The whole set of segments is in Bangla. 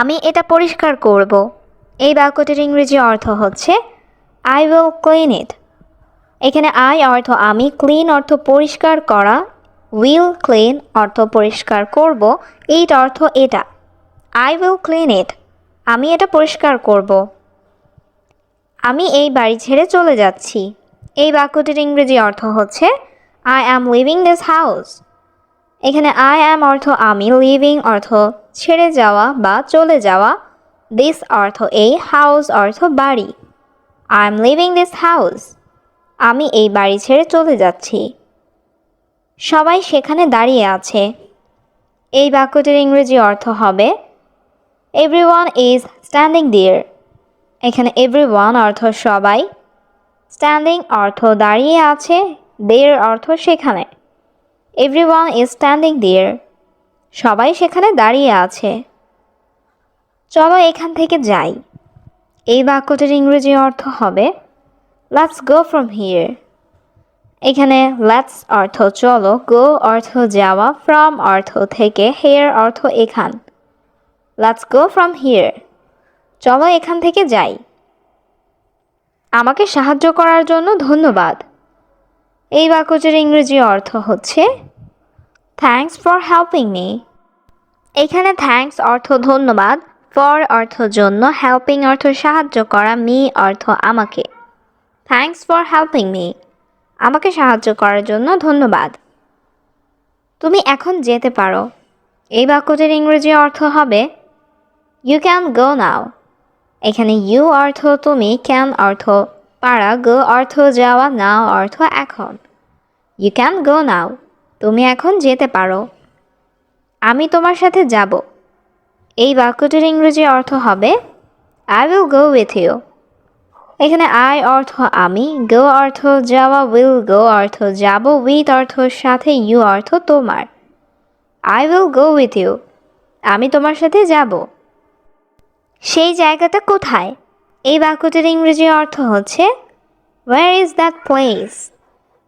আমি এটা পরিষ্কার করব। এই বাক্যটির ইংরেজি অর্থ হচ্ছে আই উইল ক্লিন ইট। এখানে আই অর্থ আমি, ক্লিন অর্থ পরিষ্কার করা, উইল ক্লিন অর্থ পরিষ্কার করব, ইট অর্থ এটা। আই উইল ক্লিন ইট, আমি এটা পরিষ্কার করব। আমি এই বাড়ি ছেড়ে চলে যাচ্ছি। এই বাক্যটির ইংরেজি অর্থ হচ্ছে I am living this house. এখানে আই অ্যাম অর্থ আমি, লিভিং অর্থ ছেড়ে যাওয়া বা চলে যাওয়া, দিস অর্থ এই, হাউস অর্থ বাড়ি। I am living this house, আমি এই বাড়ি ছেড়ে চলে যাচ্ছি। সবাই সেখানে দাঁড়িয়ে আছে। এই বাক্যটির ইংরেজি অর্থ হবে এভরিওয়ান ইজ স্ট্যান্ডিং দেয়ার। এখানে এভরিওয়ান অর্থ সবাই, স্ট্যান্ডিং অর্থ দাঁড়িয়ে আছে, দেয়ার অর্থ সেখানে। এভরিওয়ান ইজ স্ট্যান্ডিং দেয়ার, সবাই সেখানে দাঁড়িয়ে আছে। চলো এখান থেকে যাই। এই বাক্যটির ইংরেজি অর্থ হবে লেটস গো ফ্রম হিয়ার। এখানে লেটস অর্থ চলো, গো অর্থ যাওয়া, ফ্রম অর্থ থেকে, হেয়ার অর্থ এখান। লেটস গো ফ্রম হিয়ার, চলো এখান থেকে যাই। আমাকে সাহায্য করার জন্য ধন্যবাদ। এই বাক্যটির ইংরেজি অর্থ হচ্ছে থ্যাঙ্কস ফর হেল্পিং মি। এখানে থ্যাঙ্কস অর্থ ধন্যবাদ, ফর অর্থ জন্য, হেল্পিং অর্থ সাহায্য করা, মি অর্থ আমাকে। থ্যাঙ্কস ফর হেল্পিং মি, আমাকে সাহায্য করার জন্য ধন্যবাদ। তুমি এখন যেতে পারো। এই বাক্যটির ইংরেজি অর্থ হবে ইউ ক্যান গো নাও। এখানে ইউ অর্থ তুমি, ক্যান অর্থ পারা, গো অর্থ যাওয়া, নাও অর্থ এখন। ইউ ক্যান গো নাও, তুমি এখন যেতে পারো। আমি তোমার সাথে যাব। এই বাক্যটির ইংরেজি অর্থ হবে I will go with you. এখানে আই অর্থ আমি, গো অর্থ যাওয়া, উইল গো অর্থ যাব, উইথ অর্থ সাথে, ইউ অর্থ তোমার। I will go with you, আমি তোমার সাথে যাব। সেই জায়গাটা কোথায়? এই বাক্যটির ইংরেজি অর্থ হচ্ছে ওয়্যার ইজ দ্যাট প্লেস।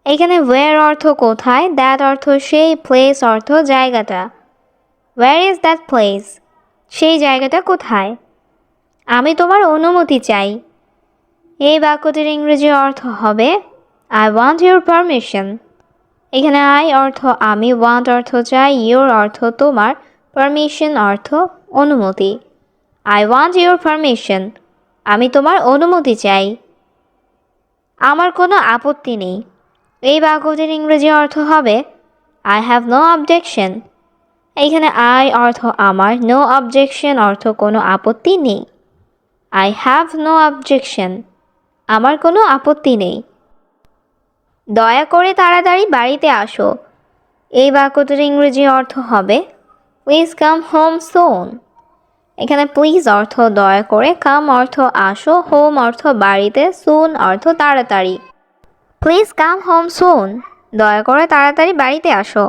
এখানে ওয়্যার অর্থ কোথায়, দ্যাট অর্থ সেই, প্লেস অর্থ জায়গাটা। ওয়্যার ইজ দ্যাট প্লেস, সেই জায়গাটা কোথায়? আমি তোমার অনুমতি চাই। এই বাক্যটির ইংরেজি অর্থ হবে আই ওয়ান্ট ইউর পারমিশন। এখানে আই অর্থ আমি, ওয়ান্ট অর্থ চাই, ইউর অর্থ তোমার, পারমিশন অর্থ অনুমতি। আই ওয়ান্ট ইউর পারমিশন, আমি তোমার অনুমতি চাই। আমার কোনো আপত্তি নেই। এই বাক্যটির ইংরেজি অর্থ হবে আই হ্যাভ নো অবজেকশন। এইখানে আই অর্থ আমার, নো অবজেকশন অর্থ কোনো আপত্তি নেই। আই হ্যাভ নো অবজেকশন, আমার কোনো আপত্তি নেই। দয়া করে তাড়াতাড়ি বাড়িতে আসো। এই বাক্যটির ইংরেজি অর্থ হবে প্লিজ কাম হোম সুন। এখানে প্লিজ অর্থ দয়া করে, কাম অর্থ আসো, হোম অর্থ বাড়িতে, সুন অর্থ তাড়াতাড়ি। প্লিজ কাম হোম সুন, দয়া করে তাড়াতাড়ি বাড়িতে আসো।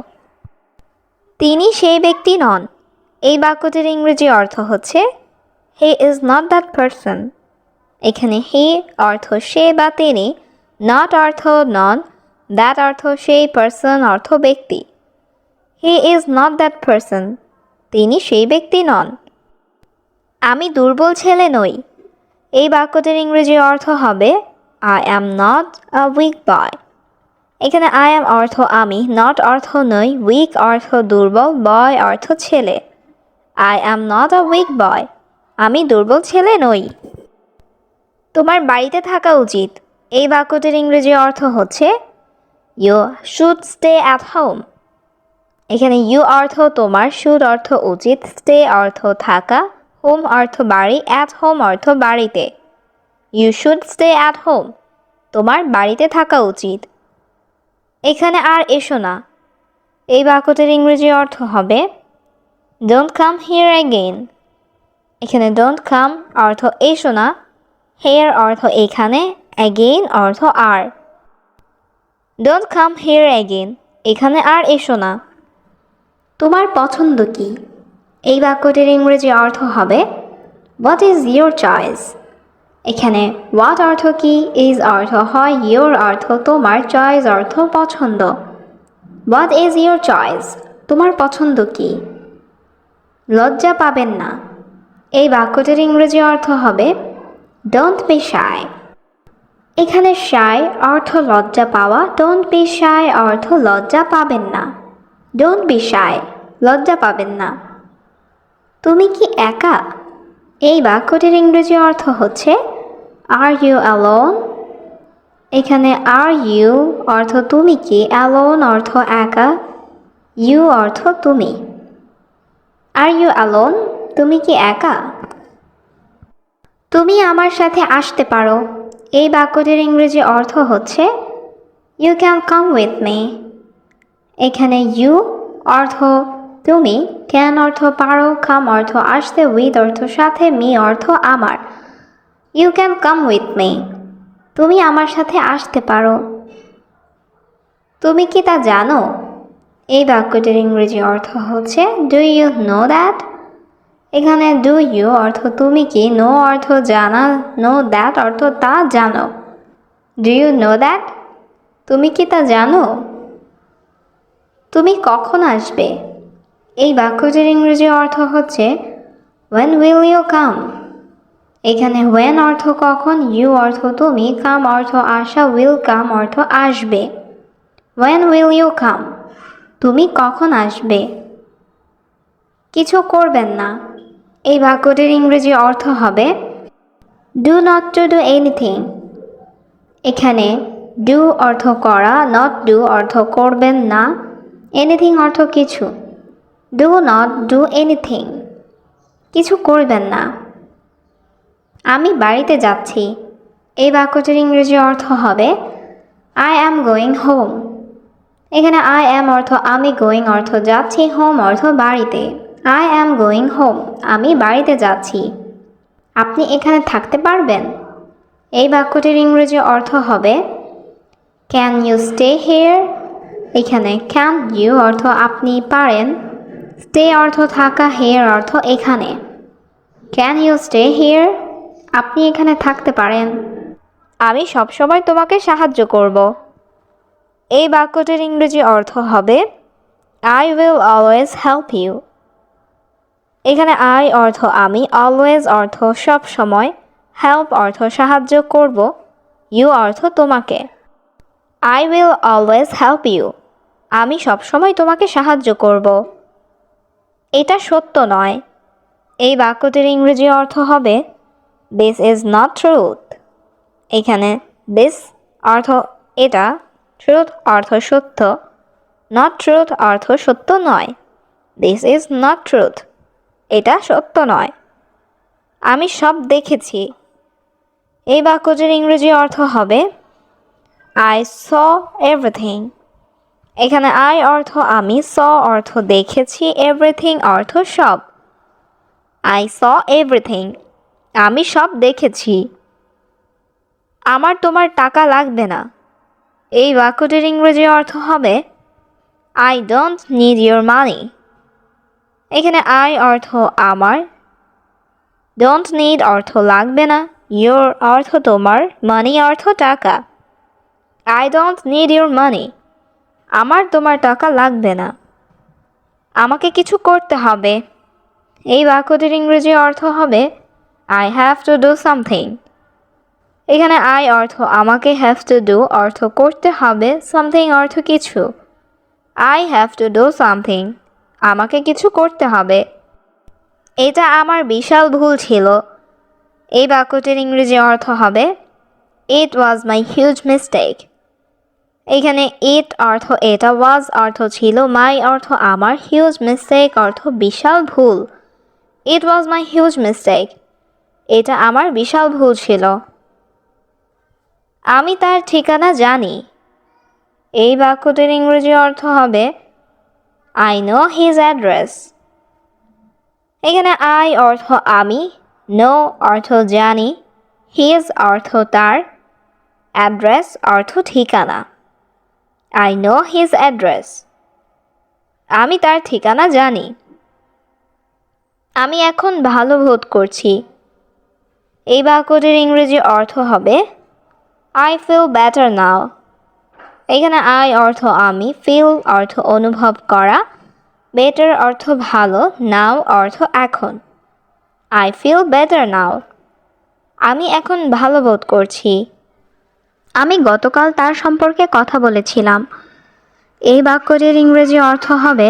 তিনি সেই ব্যক্তি নন। এই বাক্যটির ইংরেজি অর্থ হচ্ছে he is not that person. এখানে হি অর্থ সে বা তিনি, নট অর্থ নন, দ্যাট অর্থ সেই, পারসন অর্থ ব্যক্তি। He is not that person, তিনি সেই ব্যক্তি নন। আমি দুর্বল ছেলে নই। এই বাক্যটির ইংরেজি অর্থ হবে I am not a weak boy. এখানে আই অ্যাম অর্থ আমি, নট অর্থ নই, উইক অর্থ দুর্বল, বয় অর্থ ছেলে। I am not a weak boy, আমি দুর্বল ছেলে নই। তোমার বাড়িতে থাকা উচিত। এই বাক্যটির ইংরেজি অর্থ হচ্ছে you should stay at home. এখানে ইউ অর্থ তোমার, শুড অর্থ উচিত, স্টে অর্থ থাকা, হোম অর্থ বাড়ি, অ্যাট হোম অর্থ বাড়িতে। You should stay at home, তোমার বাড়িতে থাকা উচিত। এখানে আর এসো না। এই বাক্যটির ইংরেজি অর্থ হবে ডোন্ট কাম হিয়ার অ্যাগেইন। এখানে ডোন্ট কাম অর্থ এসো না, হেয়ার অর্থ এখানে, অ্যাগেইন অর্থ আর। ডোন্ট কাম হিয়ার অ্যাগেইন, এখানে আর এসো না। তোমার পছন্দ কি? এই বাক্যটির ইংরেজি অর্থ হবে হোয়াট ইজ ইয়োর চয়েস। এখানে হোয়াট অর্থ কি, ইজ অর্থ হয়, ইয়োর অর্থ তোমার, চয়েস অর্থ পছন্দ। হোয়াট ইজ ইয়োর চয়েস, তোমার পছন্দ কি? লজ্জা পাবেন না। এই বাক্যটির ইংরেজি অর্থ হবে ডোন্ট বি শাই। এখানে শাই অর্থ লজ্জা পাওয়া, ডোন্ট বি শাই অর্থ লজ্জা পাবেন না। ডোন্ট বি শাই, লজ্জা পাবেন না। তুমি কি একা? এই বাক্যটির ইংরেজি অর্থ হচ্ছে আর ইউ অ্যালোন। এখানে আর ইউ অর্থ তুমি কি, অ্যালোন অর্থ একা, ইউ অর্থ তুমি। আর ইউ অ্যালোন, তুমি কি একা? তুমি আমার সাথে আসতে পারো। এই বাক্যটির ইংরেজি অর্থ হচ্ছে you can come with me. এখানে ইউ অর্থ তুমি, ক্যান অর্থ পারো, কাম অর্থ আসতে, উইথ অর্থ সাথে, মি অর্থ আমার। You can come with me, তুমি আমার সাথে আসতে পারো। তুমি কি তা জানো? এই বাক্যটির ইংরেজি অর্থ হচ্ছে ডু ইউ নো দ্যাট। এখানে ডু ইউ অর্থ তুমি কি, নো অর্থ জানা, নো দ্যাট অর্থ তা জানো। ডু ইউ নো দ্যাট, তুমি কি তা জানো? তুমি কখন আসবে? এই বাক্যটির ইংরেজি অর্থ হচ্ছে when will you come। এখানে when অর্থ কখন, you অর্থ তুমি, come অর্থ আসা, will come অর্থ আসবে। when will you come, তুমি কখন আসবে? কিছু করবেন না। এই বাক্যটির ইংরেজি অর্থ হবে do not to do anything। এখানে do অর্থ করা, not do অর্থ করবেন না, anything অর্থ কিছু। do not do anything, কিছু করবেন না। আমি বাড়িতে যাচ্ছি। এই বাক্যটির ইংরেজি অর্থ হবে I am going home। এখানে I am অর্থ আমি, going অর্থ যাচ্ছি, home অর্থ বাড়িতে। I am going home, আমি বাড়িতে যাচ্ছি। আপনি এখানে থাকতে পারবেন? এই বাক্যটির ইংরেজি অর্থ হবে Can you stay here? এখানে can you অর্থ আপনি পারেন, stay অর্থ থাকা, here অর্থ এখানে। Can you stay here? আপনি এখানে থাকতে পারেন। আমি সবসময় তোমাকে সাহায্য করব। এই বাক্যটির ইংরেজি অর্থ হবে I will always help you। এখানে I অর্থ আমি, always অর্থ সব সময়, help অর্থ সাহায্য করব, you অর্থ তোমাকে। I will always help you, আমি সবসময় তোমাকে সাহায্য করব। এটা সত্য নয়। এই বাক্যটির ইংরেজি অর্থ হবে This is not truth। এখানে this অর্থ এটা, truth অর্থ সত্য, not truth অর্থ সত্য নয়। This is not truth, এটা সত্য নয়। আমি সব দেখেছি। এই বাক্যটির ইংরেজি অর্থ হবে I saw everything। এখানে I অর্থ আমি, saw অর্থ দেখেছি, everything অর্থ সব। I saw everything, আমি সব দেখেছি। আমার তোমার টাকা লাগবে না। এই বাক্যটির ইংরেজি অর্থ হবে I don't need your money। এখানে I অর্থ আমার, don't need অর্থ লাগবে না, your অর্থ তোমার, money অর্থ টাকা। I don't need your money, আমার তোমার টাকা লাগবে না। আমাকে কিছু করতে হবে। এই বাক্যটির ইংরেজি অর্থ হবে I have to do something। এখানে I অর্থ আমাকে, have to do অর্থ করতে হবে, something অর্থ কিছু। I have to do something, আমাকে কিছু করতে হবে। এটা আমার বিশাল ভুল ছিল। এই বাক্যটির ইংরেজি অর্থ হবে It was my huge mistake। এখানে it অর্থ এটা, was অর্থ ছিল, my অর্থ আমার, huge mistake অর্থ বিশাল ভুল। It was my huge mistake, এটা আমার বিশাল ভুল ছিল। আমি তার ঠিকানা জানি। এই বাক্যটির ইংরেজি অর্থ হবে I know his address। এখানে I অর্থ আমি, know অর্থ জানি, his অর্থ তার, address অর্থ ঠিকানা। I know his address, আমি তার ঠিকানা জানি। আমি এখন ভালো বোধ করছি। এই বাক্যটির ইংরেজি অর্থ হবে I feel better now। এখানে I অর্থ আমি, feel অর্থ অনুভব করা, better অর্থ ভালো, now অর্থ এখন। I feel better now. আমি এখন ভালো বোধ করছি। আমি গতকাল তার সম্পর্কে কথা বলেছিলাম। এই বাক্যটির ইংরেজি অর্থ হবে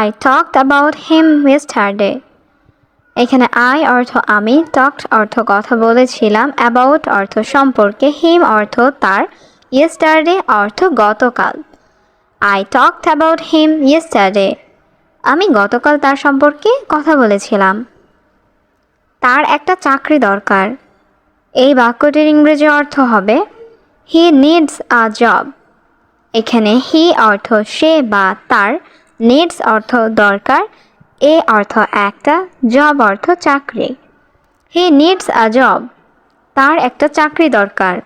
I talked about him yesterday. এখানে I অর্থ আমি, talked অর্থ কথা বলেছিলাম, about অর্থ সম্পর্কে, him অর্থ তার, yesterday অর্থ গতকাল। I talked about him yesterday. আমি গতকাল তার সম্পর্কে কথা বলেছিলাম। তার একটা চাকরি দরকার। এই বাক্যটির ইংরেজি অর্থ হবে He needs a job. এখানে he অর্থ সে বা তার, needs অর্থ দরকার, a অর্থ একটা, job অর্থ চাকরি। He needs a job. তার একটা চাকরি দরকার।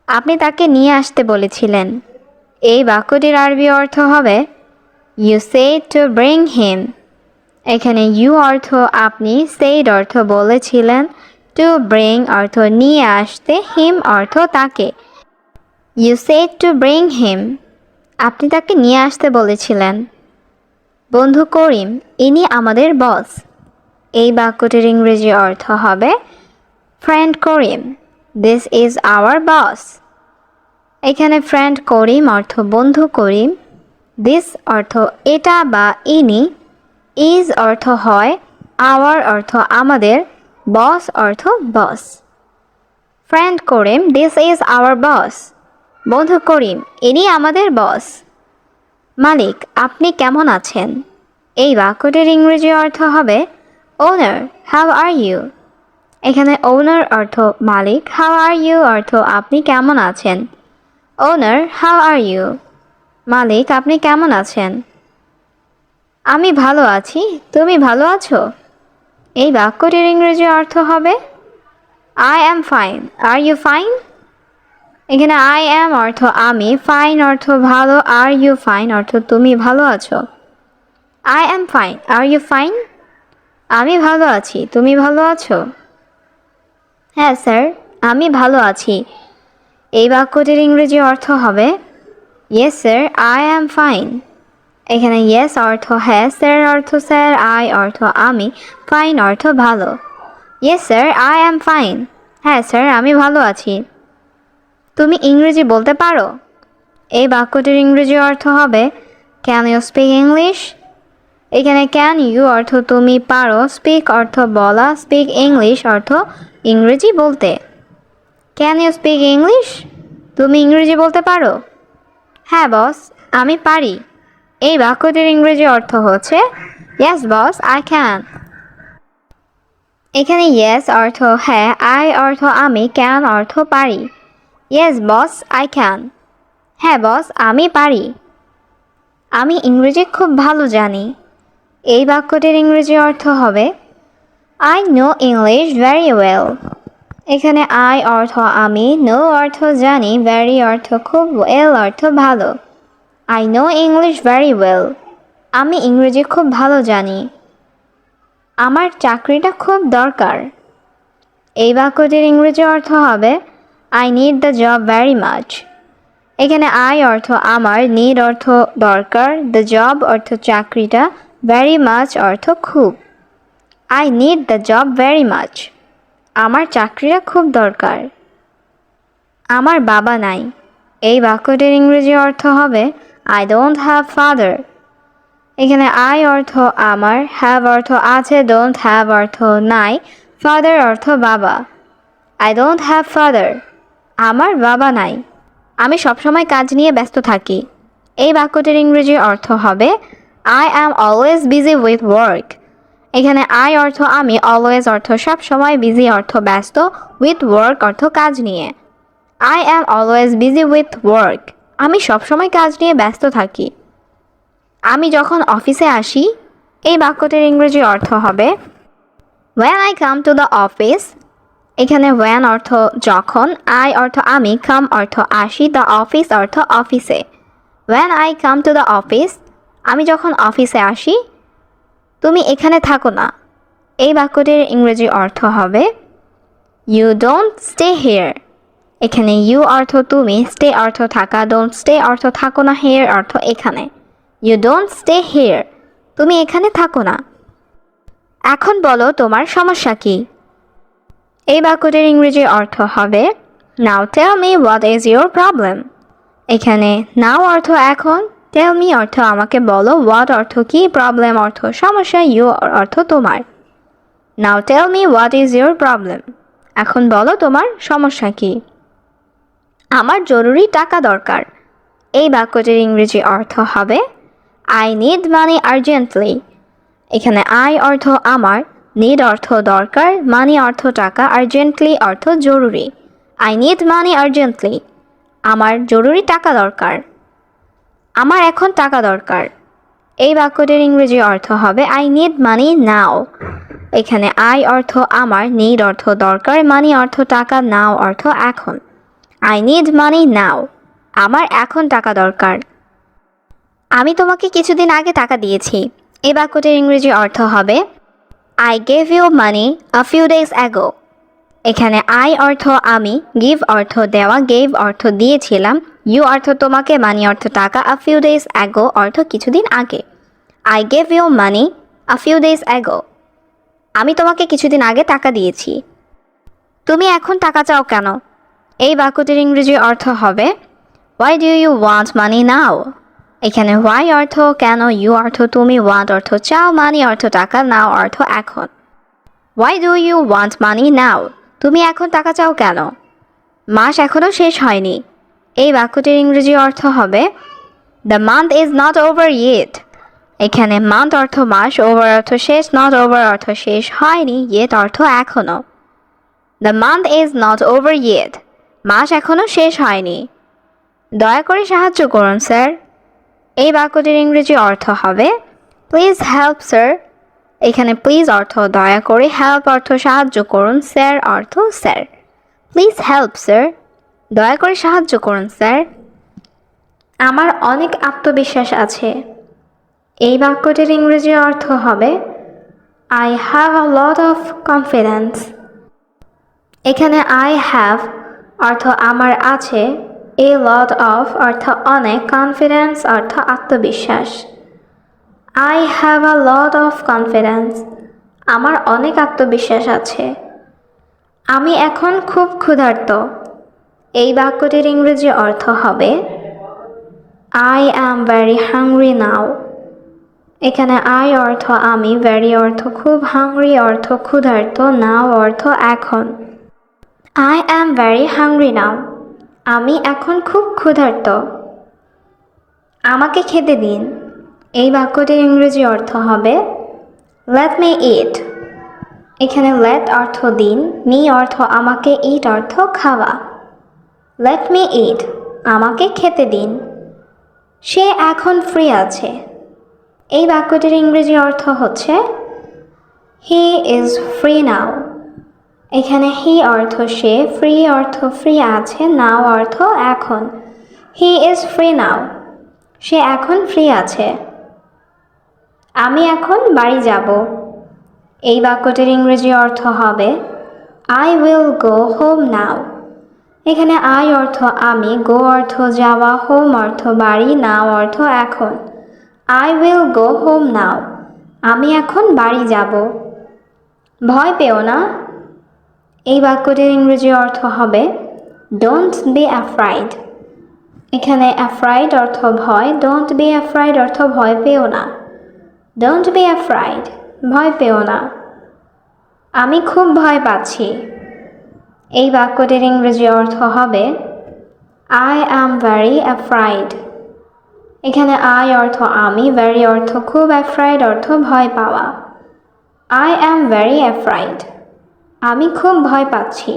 আপনি তাকে নিয়ে আসতে বলেছিলেন। এই বাক্যটির আরবি অর্থ হবে You said to bring him. এখানে you অর্থ আপনি, said অর্থ বলেছিলেন, to bring অর্থ নিয়ে আসতে, him অর্থ তাকে। You said to bring him. আপনি তাকে নিয়ে আসতে বলেছিলেন। বন্ধু করিম, ইনি আমাদের বস। এই বাক্যটির ইংরেজি অর্থ হবে Friend Karim, this is our boss. এখানে ফ্রেন্ড করিম অর্থ বন্ধু করিম, this অর্থ এটা বা ইনি, is অর্থ হয়, our অর্থ আমাদের, boss অর্থ boss. Friend Karim, this is our boss. বন্ধু করিম, ইনি আমাদের বস। মালিক, আপনি কেমন আছেন? এই বাক্যটির ইংরেজি অর্থ হবে Owner, how are you? এখানে owner অর্থ মালিক, how are you অর্থ আপনি কেমন আছেন। Owner, how are you? মালিক, আপনি কেমন আছেন? আমি ভালো আছি, তুমি ভালো আছো? এই বাক্যটির ইংরেজি অর্থ হবে I am fine, are you fine? এখানে I am অর্থ আমি, fine অর্থ ভালো, are you fine অর্থ তুমি ভালো আছো। I am fine, are you fine? আমি ভালো আছি, তুমি ভালো আছো? হ্যাঁ স্যার, আমি ভালো আছি। এই বাক্যটির ইংরেজি অর্থ হবে Yes sir, I am fine. এখানে yes অর্থ হ্যাঁ, sir অর্থ স্যার, I অর্থ আমি, fine অর্থ ভালো। Yes sir, I am fine. হ্যাঁ স্যার, আমি ভালো আছি। তুমি ইংরেজি বলতে পারো? এই বাক্যটির ইংরেজি অর্থ হবে Can you speak English? এখানে can you অর্থ তুমি পারো, speak অর্থ বলা, speak English অর্থ ইংরেজি বলতে। Can you speak English? তুমি ইংরেজি বলতে পারো? হ্যাঁ বস, আমি পারি। এই বাক্যটির ইংরেজি অর্থ হচ্ছে Yes boss, I can. এখানে yes অর্থ হ্যাঁ, I অর্থ আমি, can অর্থ পারি। Yes boss, I can. হ্যাঁ বস, আমি পারি। আমি ইংরেজি খুব ভালো জানি। এই বাক্যটির ইংরেজি অর্থ হবে I know English very well. এখানে I অর্থ আমি, know অর্থ জানি, very অর্থ খুব, well অর্থ ভালো। I know English very well. আমি ইংরেজি খুব ভালো জানি। আমার চাকরিটা খুব দরকার। এই বাক্যটির ইংরেজি অর্থ হবে I need the job very much. এখানে I অর্থ আমার, need অর্থ দরকার, the job অর্থ চাকরিটা, very much অর্থ খুব। I need the job very much. আমার চাকরিটা খুব দরকার। আমার বাবা নাই। এই বাক্যটির ইংরেজি অর্থ হবে I don't have father. এখানে I অর্থ আমার, have অর্থ আছে, don't have অর্থ নাই, father অর্থ বাবা। I don't have father. আমার বাবা নাই। আমি সবসময় কাজ নিয়ে ব্যস্ত থাকি। এই বাক্যটির ইংরেজি অর্থ হবে I am always busy with work. এখানে I অর্থ আমি, always অর্থ সবসময়, busy অর্থ ব্যস্ত, with work অর্থ কাজ নিয়ে। I am always busy with work. আমি সবসময় কাজ নিয়ে ব্যস্ত থাকি। আমি যখন অফিসে আসি, এই বাক্যটির ইংরেজি অর্থ হবে When I come to the office. এখানে when অর্থ যখন, I অর্থ আমি, come অর্থ আসি, the office অর্থ অফিসে। When I come to the office. আমি যখন অফিসে আসি। তুমি এখানে থাকো না। এই বাক্যটির ইংরেজি অর্থ হবে You don't stay here. এখানে you অর্থ তুমি, stay অর্থ থাকা, don't stay অর্থ থাকো না, here অর্থ এখানে। You don't stay here. তুমি এখানে থাকো না। এখন বলো তোমার সমস্যা কি। এই বাক্যটির ইংরেজি অর্থ হবে now tell me what is your problem. এখানে নাও অর্থ এখন, টেল মি অর্থ আমাকে বলো, হোয়াট অর্থ কি, প্রবলেম অর্থ সমস্যা, ইউ অর্থ তোমার। Now tell me what is your problem. এখন বলো তোমার সমস্যা কি। আমার জরুরি টাকা দরকার। এই বাক্যটির ইংরেজি অর্থ হবে আই নিড মানি আর্জেন্টলি। এখানে আই অর্থ আমার, নিড অর্থ দরকার, মানি অর্থ টাকা, আর্জেন্টলি অর্থ জরুরি। I need money urgently. আমার জরুরি টাকা দরকার। আমার এখন টাকা দরকার। এই বাক্যটির ইংরেজি অর্থ হবে আই নিড মানি নাও। এখানে আই অর্থ আমার, নিড অর্থ দরকার, মানি অর্থ টাকা, নাও অর্থ এখন। আই নিড মানি নাও। আমার এখন টাকা দরকার। আমি তোমাকে কিছুদিন আগে টাকা দিয়েছি। এই বাক্যটির ইংরেজি অর্থ হবে I gave you money a few days ago. এখানে আই অর্থ আমি, গিভ অর্থ দেওয়া, গেভ অর্থ দিয়েছিলাম, ইউ অর্থ তোমাকে, মানি অর্থ টাকা, আ ফিউ ডেজ অ্যাগো অর্থ কিছুদিন আগে। I gave you money a few days ago. আমি তোমাকে কিছুদিন আগে টাকা দিয়েছি। তুমি এখন টাকা চাও কেন। এই বাক্যটির ইংরেজি অর্থ হবে why do you want money now. এখানে হোয়াই অর্থ কেন, ইউ অর্থ তুমি, ওয়ান্ট অর্থ চাও, মানি অর্থ টাকা, নাও অর্থ এখন। Why do you want money now. তুমি এখন টাকা চাও কেন। মাস এখনও শেষ হয়নি। এই বাক্যটির ইংরেজি অর্থ হবে the month is not over yet. এখানে মান্থ অর্থ মাস, ওভার অর্থ শেষ, নট ওভার অর্থ শেষ হয়নি, ইয়েট অর্থ এখনও। The month is not over yet. মাস এখনও শেষ হয়নি। দয়া করে সাহায্য করুন স্যার। এই বাক্যটির ইংরেজি অর্থ হবে প্লিজ হেল্প স্যার। এখানে প্লিজ অর্থ দয়া করে, হেল্প অর্থ সাহায্য করুন, স্যার অর্থ স্যার। Please help sir. দয়া করে সাহায্য করুন স্যার। আমার অনেক আত্মবিশ্বাস আছে। এই বাক্যটির ইংরেজি অর্থ হবে I have a lot of confidence. এখানে আই হ্যাভ অর্থ আমার আছে, এ লট অফ অর্থ অনেক, কনফিডেন্স অর্থ আত্মবিশ্বাস। I have a lot of confidence. আমার অনেক আত্মবিশ্বাস আছে। আমি এখন খুব ক্ষুধার্ত। এই বাক্যটির ইংরেজি অর্থ হবে I am very hungry now. এখানে আই অর্থ আমি, ভেরি অর্থ খুব, হাংরি অর্থ ক্ষুধার্ত, নাও অর্থ এখন। I am very hungry now. আমি এখন খুব ক্ষুধার্ত। আমাকে খেতে দিন। এই বাক্যটির ইংরেজি অর্থ হবে লেট মি ইট। এখানে লেট অর্থ দিন, মি অর্থ আমাকে, ইট অর্থ খাওয়া। লেট মি ইট। আমাকে খেতে দিন। সে এখন ফ্রি আছে। এই বাক্যটির ইংরেজি অর্থ হচ্ছে হি ইজ ফ্রি নাও। এখানে হি অর্থ সে, ফ্রি অর্থ ফ্রি আছে, নাও অর্থ এখন। He is free now. সে এখন ফ্রি আছে। আমি এখন বাড়ি যাব। এই বাক্যটির ইংরেজি অর্থ হবে I will go home now. এখানে আই অর্থ আমি, গো অর্থ যাওয়া, হোম অর্থ বাড়ি, নাও অর্থ এখন। I will go home now. আমি এখন বাড়ি যাব। ভয় পেও না। এই বাক্যটির ইংরেজি অর্থ হবে ডোন্ট বি অ্যাফ্রাইড। এখানে অ্যাফ্রাইড অর্থ ভয়, ডোন্ট বি অ্যাফ্রাইড অর্থ ভয় পেও না। Don't be afraid. ভয় পেও না। আমি খুব ভয় পাচ্ছি। এই বাক্যটির ইংরেজি অর্থ হবে আই অ্যাম ভেরি অ্যাফ্রাইড। এখানে আই অর্থ আমি, ভেরি অর্থ খুব, অ্যাফ্রাইড অর্থ ভয় পাওয়া। I am very afraid. আমি খুব ভয় পাচ্ছি।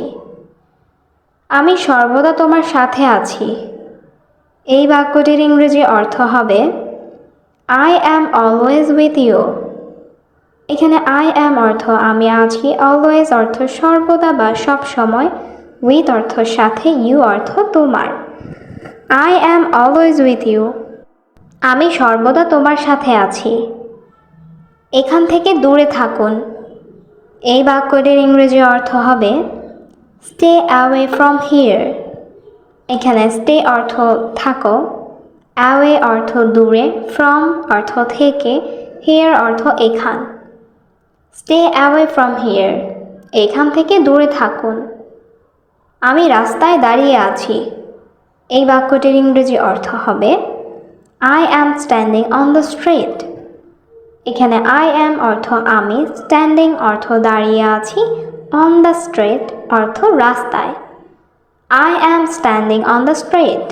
আমি সর্বদা তোমার সাথে আছি। এই বাক্যটির ইংরেজি অর্থ হবে I am always with you. এখানে আই অ্যাম অর্থ আমি আছি, অলওয়েজ অর্থ সর্বদা বা সব সময়, উইথ অর্থ সাথে, ইউ অর্থ তোমার। I am always with you. আমি সর্বদা তোমার সাথে আছি। এখান থেকে দূরে থাকুন। এই বাক্যটির ইংরেজি অর্থ হবে স্টে অ্যাওয়ে ফ্রম হিয়ার। এখানে স্টে অর্থ থাকো, অ্যাওয়ে অর্থ দূরে, ফ্রম অর্থ থেকে, হিয়ার অর্থ এখান। স্টে অ্যাওয়ে ফ্রম হিয়ার, এখান থেকে দূরে থাকুন। আমি রাস্তায় দাঁড়িয়ে আছি, এই বাক্যটির ইংরেজি অর্থ হবে I am standing on the street. এখানে আই অ্যাম অর্থ আমি, স্ট্যান্ডিং অর্থ দাঁড়িয়ে আছি, অন দ্য স্ট্রিট অর্থ রাস্তায়। I am standing on the street,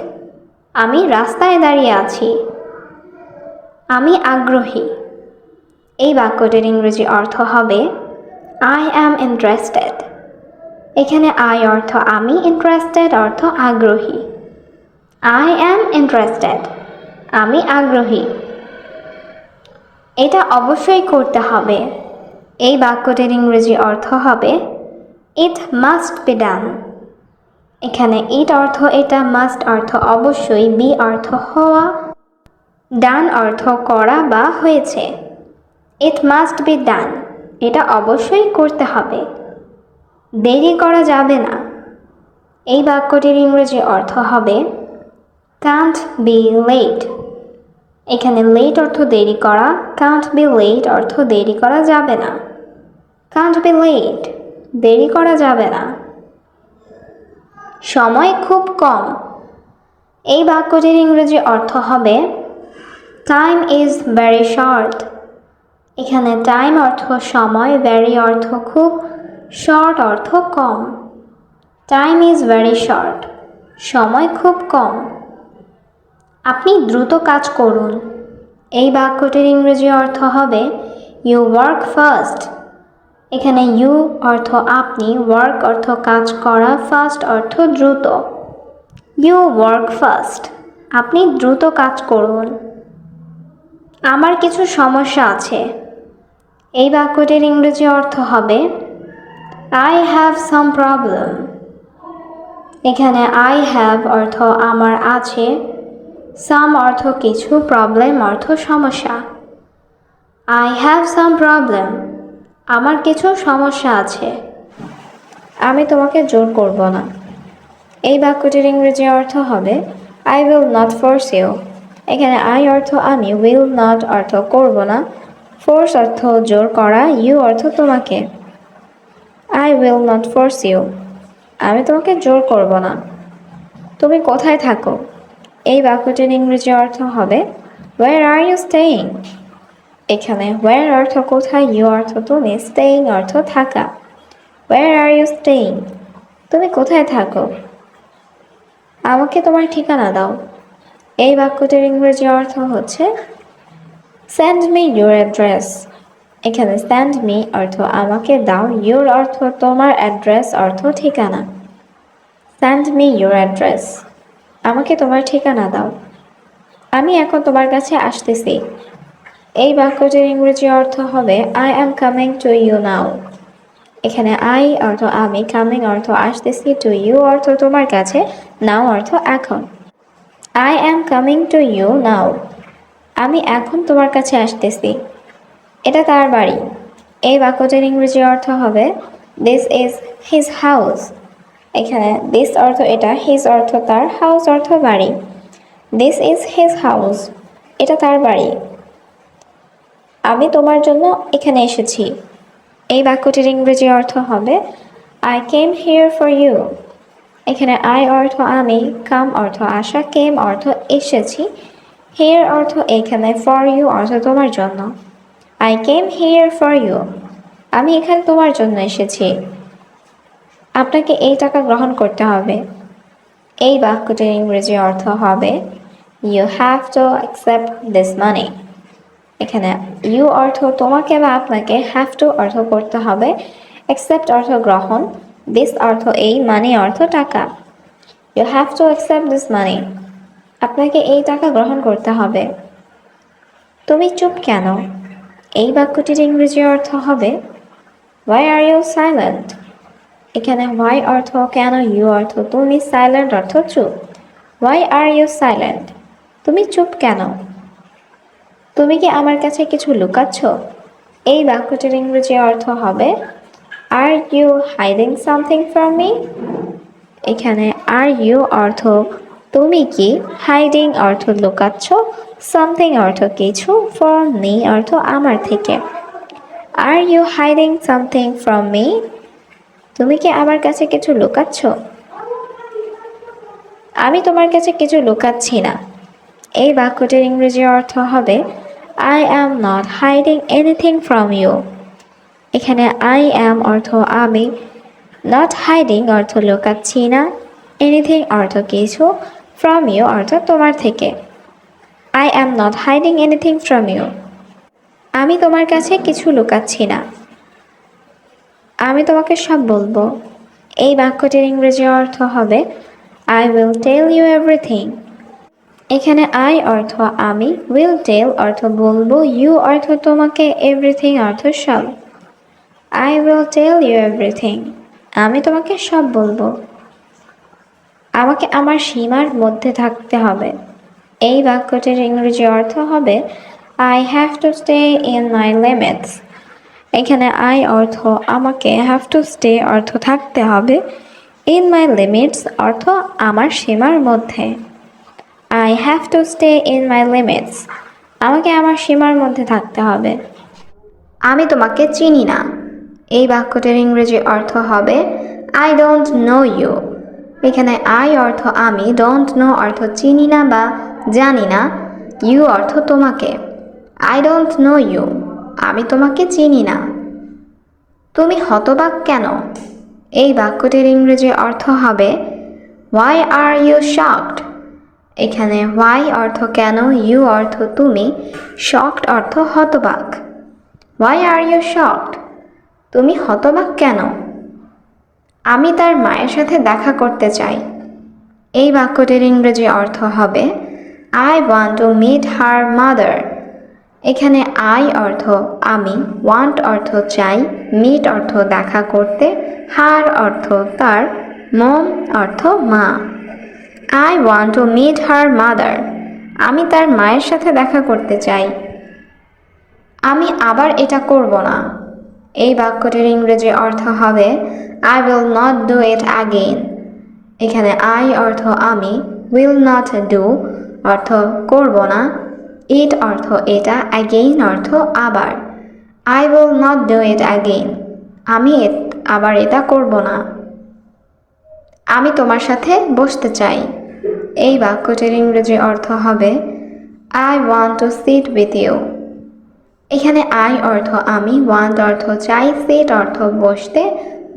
আমি রাস্তায় দাঁড়িয়ে আছি। আমি আগ্রহী, এই বাক্যটির ইংরেজি অর্থ হবে আই অ্যাম ইন্টারেস্টেড। এখানে আই অর্থ আমি, ইন্টারেস্টেড অর্থ আগ্রহী। আই অ্যাম ইন্টারেস্টেড, আমি আগ্রহী। এটা অবশ্যই করতে হবে, এই বাক্যটির ইংরেজি অর্থ হবে ইট মাস্ট বি ডান। এখানে ইট অর্থ এটা, মাস্ট অর্থ অবশ্যই, বি অর্থ হওয়া, ডান অর্থ করা বা হয়েছে। ইট মাস্ট বি ডান, এটা অবশ্যই করতে হবে। দেরি করা যাবে না, এই বাক্যটির ইংরেজি অর্থ হবে কান্ট বি লেট। এখানে লেট অর্থ দেরি করা, কান্ট বি লেট অর্থ দেরি করা যাবে না। কান্ট বি লেট, দেরি করা যাবে না। সময় খুব কম, এই বাক্যটির ইংরেজি অর্থ হবে টাইম ইজ ভেরি শর্ট। এখানে টাইম অর্থ সময়, ভেরি অর্থ খুব, শর্ট অর্থ কম। টাইম ইজ ভেরি শর্ট, সময় খুব কম। আপনি দ্রুত কাজ করুন, এই বাক্যটির ইংরেজি অর্থ হবে ইউ ওয়ার্ক ফাস্ট। এখানে ইউ অর্থ আপনি, ওয়ার্ক অর্থ কাজ করা, ফাস্ট অর্থ দ্রুত। ইউ ওয়ার্ক ফাস্ট, আপনি দ্রুত কাজ করুন। আমার কিছু সমস্যা আছে, এই বাক্যটির ইংরেজি অর্থ হবে আই হ্যাভ সাম প্রবলেম। এখানে আই হ্যাভ অর্থ আমার আছে, সাম অর্থ কিছু, প্রবলেম অর্থ সমস্যা। আই হ্যাভ সাম প্রবলেম, আমার কিছু সমস্যা আছে। আমি তোমাকে জোর করব না, এই বাক্যটির ইংরেজি অর্থ হবে I will not force you. এখানে আই অর্থ আমি, উইল নট অর্থ করব না, ফোর্স অর্থ জোর করা, ইউ অর্থ তোমাকে। I will not force you, আমি তোমাকে জোর করব না। তুমি কোথায় থাকো, এই বাক্যটির ইংরেজি অর্থ হবে হোয়ার আর ইউ স্টেইং। এখানে হোয়ার অর্থ কোথায়, ইউ অর্থ তুমি, স্টেইং অর্থ থাকা। হোয়ার আর ইউ স্টেইং, তুমি কোথায় থাকো। আমাকে তোমার ঠিকানা দাও, এই বাক্যটির ইংরেজি অর্থ হচ্ছে সেন্ড মি ইউর অ্যাড্রেস। এখানে সেন্ড মি অর্থ আমাকে দাও, ইউর অর্থ তোমার, অ্যাড্রেস অর্থ ঠিকানা। সেন্ড মি ইউর অ্যাড্রেস, আমাকে তোমার ঠিকানা দাও। আমি এখন তোমার কাছে আসতেছি, এই বাক্যটির ইংরেজি অর্থ হবে I am coming to you now. এখানে আই অর্থ আমি, কামিং অর্থ আসতেছি, টু ইউ অর্থ তোমার কাছে, নাও অর্থ এখন। I am coming to you now, আমি এখন তোমার কাছে আসতেছি। এটা তার বাড়ি, এই বাক্যটির ইংরেজি অর্থ হবে দিস ইজ হিজ হাউস। এখানে দিস অর্থ এটা, হিজ অর্থ তার, হাউস অর্থ বাড়ি। দিস ইজ হিজ হাউস, এটা তার বাড়ি। আমি তোমার জন্য এখানে এসেছি, এই বাক্যটির ইংরেজি অর্থ হবে I came here for you. এখানে আই অর্থ আমি, কাম অর্থ আসা, কেম অর্থ এসেছি, হিয়ার অর্থ এখানে, ফর ইউ অর্থ তোমার জন্য। I came here for you, আমি এখানে তোমার জন্য এসেছি। আপনাকে এই টাকা গ্রহণ করতে হবে, এই বাক্যটির ইংরেজি অর্থ হবে you have to accept this money. এখানে ইউ অর্থ তোমাকে বা আপনাকে, হ্যাভ টু অর্থ করতে হবে, অ্যাকসেপ্ট অর্থ গ্রহণ, দিস অর্থ এই, মানি অর্থ টাকা। You have to accept this money, আপনাকে এই টাকা গ্রহণ করতে হবে। তুমি চুপ কেন, এই বাক্যটির ইংরেজি অর্থ হবে হোয়াই আর ইউ সাইলেন্ট। এখানে হোয়াই অর্থ কেন, ইউ অর্থ তুমি, সাইলেন্ট অর্থ চুপ। হোয়াই আর ইউ সাইলেন্ট, তুমি চুপ কেন। তুমি কি আমার কাছে কিছু লুকাচ্ছ, এই বাক্যটির ইংরেজি অর্থ হবে are you hiding something from me. এখানে আর ইউ অর্থ তুমি কি, হাইডিং অর্থ লুকাচ্ছ, সামথিং অর্থ কিছু, ফ্রম মি অর্থ আমার থেকে। Are you hiding something from me? তুমি কি আমার কাছে কিছু লুকাচ্ছ? আমি তোমার কাছে কিছু লুকাচ্ছি না। এই বাক্যটির ইংরেজি অর্থ হবে I am not hiding anything from you. এখানে আই অ্যাম অর্থ আমি, নট হাইডিং অর্থ লুকাচ্ছি না, এনিথিং অর্থ কিছু, ফ্রম ইউ অর্থ তোমার থেকে। I am not hiding anything from you. আমি তোমার কাছে কিছু লুকাচ্ছি না। আমি তোমাকে সব বলবো। এই বাক্যটির ইংরেজি অর্থ হবে I will tell you everything. এখানে আই অর্থ আমি, উইল টেল অর্থ বলবো, ইউ অর্থ তোমাকে, এভরিথিং অর্থ সব। I will tell you everything. আমি তোমাকে সব বলবো। আমাকে আমার সীমার মধ্যে থাকতে হবে। এই বাক্যটির ইংরেজি অর্থ হবে I have to stay in my limits. এখানে আই অর্থ আমাকে, হ্যাভ টু স্টে অর্থ থাকতে হবে, ইন মাই লিমিটস অর্থ আমার সীমার মধ্যে। I have to stay in my limits. আমাকে আমার সীমার মধ্যে থাকতে হবে। আমি তোমাকে চিনি না। এই বাক্যটির ইংরেজি অর্থ হবে আই ডোন্ট নো ইউ। এখানে আই অর্থ আমি, ডোন্ট নো অর্থ চিনি না বা জানি না, ইউ অর্থ তোমাকে। I don't know you. আমি তোমাকে চিনি না। তুমি হতবাক কেন? এই বাক্যটির ইংরেজি অর্থ হবে হোয়াই আর ইউ শকড। এখানে হোয়াই অর্থ কেন, ইউ অর্থ তুমি, শকড অর্থ হতবাক। Why are you shocked? তুমি হতবাক কেন? আমি তার মায়ের সাথে দেখা করতে চাই। এই বাক্যটির ইংরেজি অর্থ হবে I want to meet her mother. এখানে আই অর্থ আমি, ওয়ান্ট অর্থ চাই, মিট অর্থ দেখা করতে, হার অর্থ তার, মম অর্থ মা। I want to meet her mother. আমি তার মায়ের সাথে দেখা করতে চাই। আমি আবার এটা করব না। এই বাক্যটির ইংরেজি অর্থ হবে I will not do it again. এখানে আই অর্থ আমি, উইল নট ডু অর্থ করব না, ইট অর্থ এটা, অ্যাগেইন অর্থ আবার। I will not do it again. আমি আবার এটা করব না। আমি তোমার সাথে বসতে চাই। এই বাক্যটির ইংরেজি অর্থ হবে I want to sit with you. এখানে আই অর্থ আমি, ওয়ান্ট অর্থ চাই, সিট অর্থ বসতে,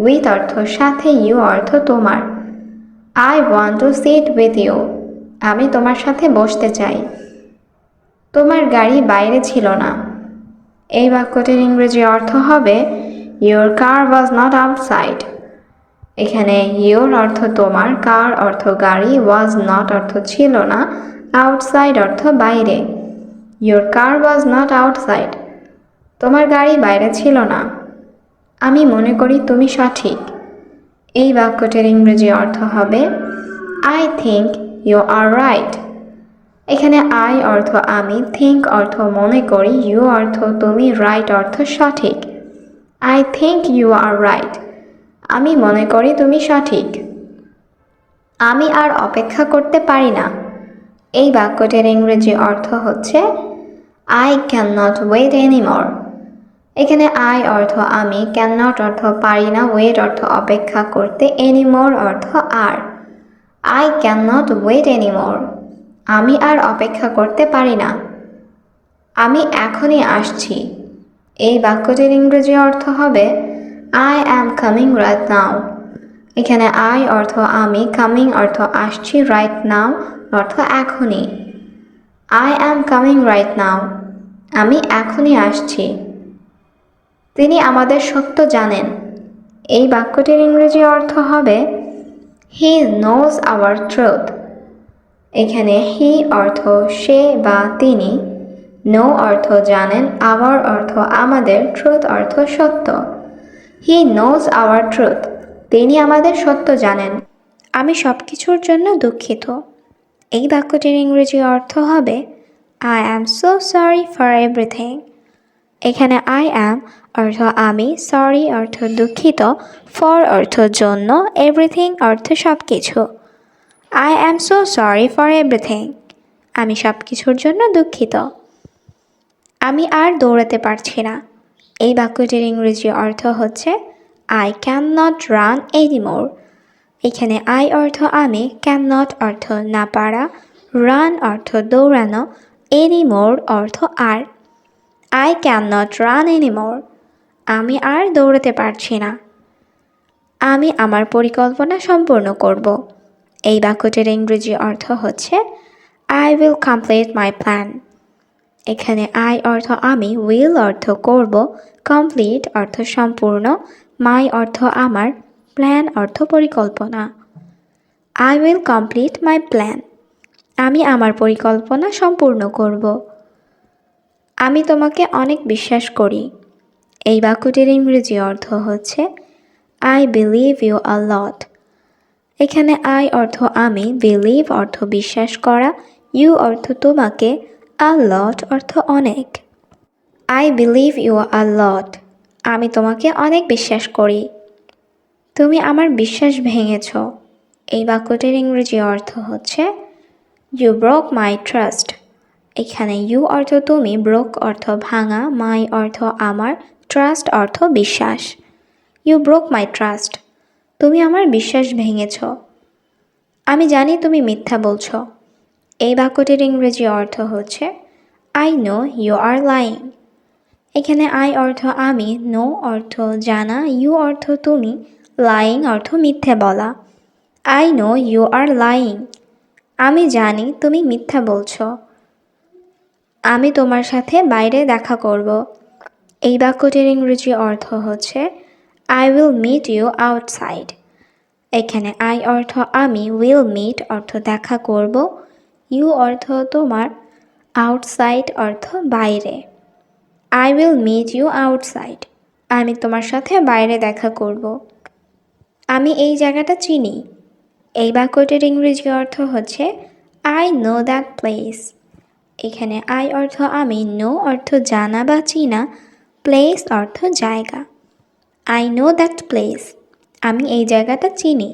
উইথ অর্থ সাথে, ইউ অর্থ তোমার। I want to sit with you. আমি তোমার সাথে বসতে চাই। তোমার গাড়ি বাইরে ছিল না। এই বাক্যটির ইংরেজি অর্থ হবে your car was not outside. এখানে ইউর অর্থ তোমার, কার অর্থ গাড়ি, ওয়াজ নট অর্থ ছিল না, আউটসাইড অর্থ বাইরে। Your car was not outside. তোমার গাড়ি বাইরে ছিল না। আমি মনে করি তুমি সঠিক। এই বাক্যটির ইংরেজি অর্থ হবে I think you are right. এখানে আই অর্থ আমি, থিঙ্ক অর্থ মনে করি, ইউ অর্থ তুমি, রাইট অর্থ সঠিক। I think you are right. আমি মনে করি তুমি সঠিক। আমি আর অপেক্ষা করতে পারি না। এই বাক্যটির ইংরেজি অর্থ হচ্ছে I can not wait anymore. এখানে আই অর্থ আমি, ক্যান নট অর্থ পারি না, ওয়েট অর্থ অপেক্ষা করতে, এনিমোর অর্থ আর। I can not wait anymore. আমি আর অপেক্ষা করতে পারি না। আমি এখনই আসছি। এই বাক্যটির ইংরেজি অর্থ হবে I am coming right now. এখানে আই অর্থ আমি, কামিং অর্থ আসছি, রাইট নাও অর্থ এখনই। I am coming right now. আমি এখনই আসছি। তিনি আমাদের সত্য জানেন। এই বাক্যটির ইংরেজি অর্থ হবে হি নোজ আওয়ার ট্রুথ। এখানে হি অর্থ সে বা তিনি, নো অর্থ জানেন, আওয়ার অর্থ আমাদের, ট্রুথ অর্থ সত্য। He knows our truth. তিনি আমাদের সত্য জানেন। আমি সব কিছুর জন্য দুঃখিত। এই বাক্যটির ইংরেজি অর্থ হবে I am so sorry for everything. এখানে আই অ্যাম অর্থ আমি, সরি অর্থ দুঃখিত, ফর অর্থ জন্য, এভরিথিং অর্থ সব কিছু। I am so sorry for everything. আমি সব কিছুর জন্য দুঃখিত। আমি আর দৌড়াতে পারছি না। এই বাক্যটির ইংরেজি অর্থ হচ্ছে I can not run anymore. এখানে আই অর্থ আমি, ক্যান নট অর্থ না পারা, রান অর্থ দৌড়ানো, এনিমোর অর্থ আর। I can not run anymore. আমি আর দৌড়াতে পারছি না। আমি আমার পরিকল্পনা সম্পূর্ণ করব। এই বাক্যটির ইংরেজি অর্থ হচ্ছে I will complete my plan. এখানে আই অর্থ আমি, উইল অর্থ করব, কমপ্লিট অর্থ সম্পূর্ণ, মাই অর্থ আমার, প্ল্যান অর্থ পরিকল্পনা। I will complete my plan. আমি আমার পরিকল্পনা সম্পূর্ণ করব। আমি তোমাকে অনেক বিশ্বাস করি। এই বাক্যটির ইংরেজি অর্থ হচ্ছে আই বিলিভ ইউ আ লট। এখানে আই অর্থ আমি, বিলিভ অর্থ বিশ্বাস করা, ইউ অর্থ তোমাকে, আ লট অর্থ অনেক। আই বিলিভ ইউ আ লট। আমি তোমাকে অনেক বিশ্বাস করি। তুমি আমার বিশ্বাস ভেঙেছ। এই বাক্যটির ইংরেজি অর্থ হচ্ছে ইউ ব্রোক মাই ট্রাস্ট। এখানে ইউ অর্থ তুমি, ব্রোক অর্থ ভাঙা, মাই অর্থ আমার, ট্রাস্ট অর্থ বিশ্বাস। You broke my trust. তুমি আমার বিশ্বাস ভেঙেছ। আমি জানি তুমি মিথ্যা বলছ। এই বাক্যটির ইংরেজি অর্থ হচ্ছে I know you are lying. এখানে আই অর্থ আমি, নো অর্থ জানা, ইউ অর্থ তুমি, লাইং অর্থ মিথ্যে বলা। I know you are lying. আমি জানি তুমি মিথ্যা বলছ। আমি তোমার সাথে বাইরে দেখা করব। এই বাক্যটির ইংরেজি অর্থ হচ্ছে I will meet you outside. এখানে আই অর্থ আমি, উইল মিট অর্থ দেখা করব, ইউ অর্থ তোমার, আউটসাইড অর্থ বাইরে। I will meet you outside. আমি তোমার সাথে বাইরে দেখা করব। আমি এই জায়গাটা চিনি। এই বাক্যটির ইংরেজি অর্থ হচ্ছে আই নো দ্যাট প্লেস। এখানে আই অর্থ আমি, নো অর্থ জানা বা চিনা, প্লেস অর্থ জায়গা। I know that place. আমি এই জায়গাটা চিনি।